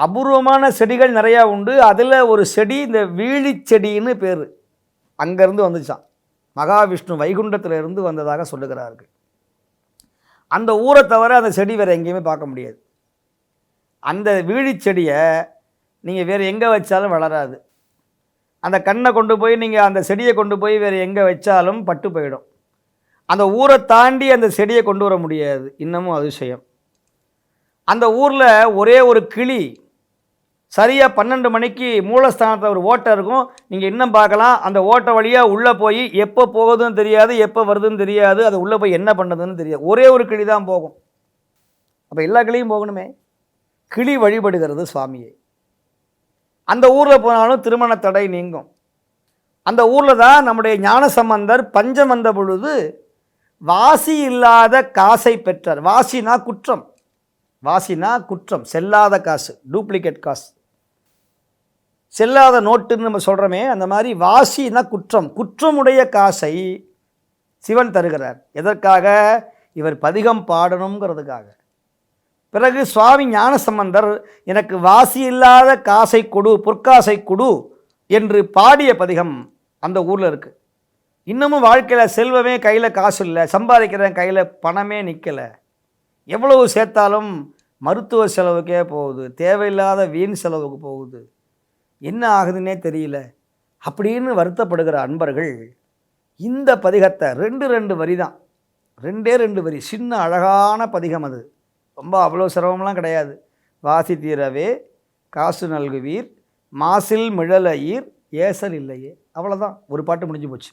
அபூர்வமான செடிகள் நிறையா உண்டு. அதில் ஒரு செடி இந்த வீழி செடின்னு பேர். அங்கேருந்து வந்துச்சான். மகாவிஷ்ணு வைகுண்டத்தில் இருந்து வந்ததாக சொல்லுகிறார்கள். அந்த ஊரை தவிர அந்த செடி வேறு எங்கேயுமே பார்க்க முடியாது. அந்த வீழி செடியை நீங்கள் வேறு எங்கே வச்சாலும் வளராது. அந்த கண்ணை கொண்டு போய் நீங்கள் அந்த செடியை கொண்டு போய் வேறு எங்கே வச்சாலும் பட்டு போயிடும். அந்த ஊரை தாண்டி அந்த செடியை கொண்டு வர முடியாது. இன்னமும் அதிசயம். அந்த ஊரில் ஒரே ஒரு கிளி சரியாக 12 மணிக்கு மூலஸ்தானத்தில் ஒரு ஓட்டை இருக்கும். நீங்கள் இன்னும் பார்க்கலாம். அந்த ஓட்டை வழியாக உள்ளே போய் எப்போ போகுதுன்னு தெரியாது, எப்போ வருதுன்னு தெரியாது, அது உள்ளே போய் என்ன பண்ணுதுன்னு தெரியாது. ஒரே ஒரு கிளி தான் போகும். அப்போ எல்லா கிளியும் போகணுமே. கிளி வழிபடுகிறது சுவாமியை. அந்த ஊரில் போனாலும் திருமண தடை நீங்கும். அந்த ஊரில் தான் நம்முடைய ஞானசம்பந்தர் பஞ்சம் வந்த பொழுது வாசி இல்லாத காசை பெற்றார். வாசினா குற்றம், வாசினா குற்றம், செல்லாத காசு, டூப்ளிகேட் காசு, செல்லாத நோட்டுன்னு நம்ம சொல்கிறோமே, அந்த மாதிரி வாசினா குற்றம், குற்றமுடைய காசை சிவன் தருகிறார். எதற்காக? இவர் பதிகம் பாடணுங்கிறதுக்காக. பிறகு சுவாமி ஞானசம்பந்தர் எனக்கு வாசி இல்லாத காசை கொடு, பொற்காசை கொடு என்று பாடிய பதிகம் அந்த ஊரில் இருக்குது. இன்னமும் வாழ்க்கையில் செல்வமே கையில் காசு இல்லை, சம்பாதிக்கிறேன் கையில் பணமே நிற்கலை, எவ்வளவு சேர்த்தாலும் மருத்துவ செலவுக்கே போகுது, தேவையில்லாத வீண் செலவுக்கு போகுது, என்ன ஆகுதுன்னே தெரியல அப்படின்னு வருத்தப்படுகிற அன்பர்கள் இந்த பதிகத்தை 2 வரி தான், 2 வரி, சின்ன அழகான பதிகம். அது ரொம்ப அவ்வளோ சிரமம்லாம் கிடையாது. வாசி தீரவே காசு நல்குவீர் மாசில் மிழலையீர் ஏசல் இல்லையே, அவ்வளோதான். ஒரு பாட்டு முடிஞ்சு போச்சு.